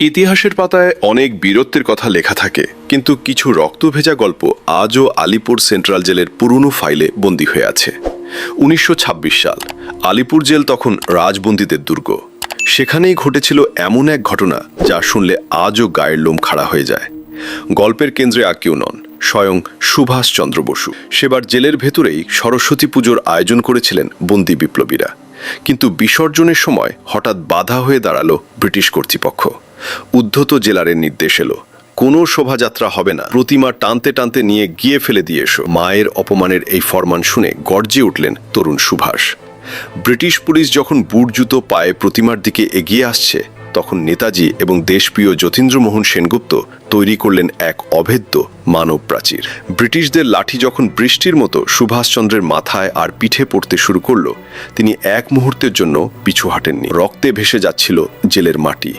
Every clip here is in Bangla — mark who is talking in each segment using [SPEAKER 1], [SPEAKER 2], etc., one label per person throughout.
[SPEAKER 1] ইতিহাসের পাতায় অনেক বীরত্বের কথা লেখা থাকে, কিন্তু কিছু রক্তভেজা গল্প আজও আলিপুর সেন্ট্রাল জেলের পুরনো ফাইলে বন্দী হয়ে আছে। 1926 সাল, আলিপুর জেল তখন রাজবন্দীদের দুর্গ। সেখানেই ঘটেছিল এমন এক ঘটনা যা শুনলে আজও গায়ের লোম খাড়া হয়ে যায়। গল্পের কেন্দ্রে আর কেউ নন, স্বয়ং সুভাষচন্দ্র বসু। সেবার জেলের ভেতরেই সরস্বতী পুজোর আয়োজন করেছিলেন বন্দী বিপ্লবীরা, কিন্তু বিসর্জনের সময় হঠাৎ বাধা হয়ে দাঁড়ালো ব্রিটিশ কর্তৃপক্ষ। উদ্ধত জেলারের নির্দেশ এলো, কোনো শোভাযাত্রা হবে না, প্রতিমা টানতে টানতে নিয়ে গিয়ে ফেলে দিয়ে এসো। মায়ের অপমানের এই ফরমান শুনে গর্জে উঠলেন তরুণ সুভাষ। ব্রিটিশ পুলিশ যখন বুট জুতো পায়ে প্রতিমার দিকে এগিয়ে আসছে, তখন নেতাজি এবং দেশপ্রিয় যতীন্দ্রমোহন সেনগুপ্ত তৈরি করলেন এক অভেদ্য মানব প্রাচীর। ব্রিটিশদের লাঠি যখন বৃষ্টির মতো সুভাষচন্দ্রের মাথায় আর পিঠে পড়তে শুরু করলো, তিনি এক মুহূর্তের জন্য পিছু হাঁটেননি। রক্তে ভেসে যাচ্ছিল জেলের মাটি,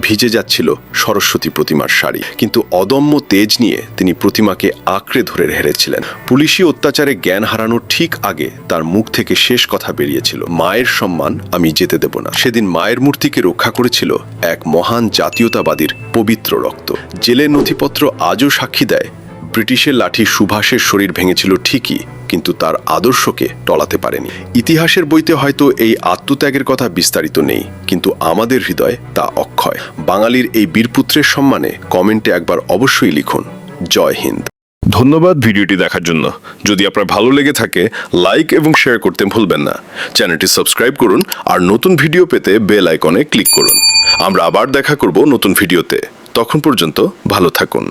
[SPEAKER 1] ভিজে যাচ্ছিল সরস্বতী প্রতিমার শাড়ি, কিন্তু অদম্য তেজ নিয়ে তিনি প্রতিমাকে আঁকড়ে ধরে হেরেছিলেন। পুলিশি অত্যাচারে জ্ঞান হারানোর ঠিক আগে তার মুখ থেকে শেষ কথা বেরিয়েছিল, মায়ের সম্মান আমি যেতে দেব না। সেদিন মায়ের মূর্তিকে রক্ষা করেছিল এক মহান জাতীয়তাবাদীর পবিত্র রক্ত। জেলের নথিপত্র আজও সাক্ষী দেয়, ব্রিটিশের লাঠি সুভাষের শরীর ভেঙেছিল ঠিকই, কিন্তু তার আদর্শকে টলাতে পারেনি। ইতিহাসের বইতে হয়তো এই আত্মত্যাগের কথা বিস্তারিত নেই, কিন্তু আমাদের হৃদয়ে তা অক্ষয়। বাঙালির এই বীরপুত্রের সম্মানে কমেন্টে একবার অবশ্যই লিখুন, জয় হিন্দ। ধন্যবাদ ভিডিওটি দেখার জন্য। যদি আপনার ভালো লেগে থাকে, লাইক এবং শেয়ার করতে ভুলবেন না। চ্যানেলটি সাবস্ক্রাইব করুন আর নতুন ভিডিও পেতে বেল আইকনে ক্লিক করুন। আমরা আবার দেখা করব নতুন ভিডিওতে। তখন পর্যন্ত ভালো থাকুন।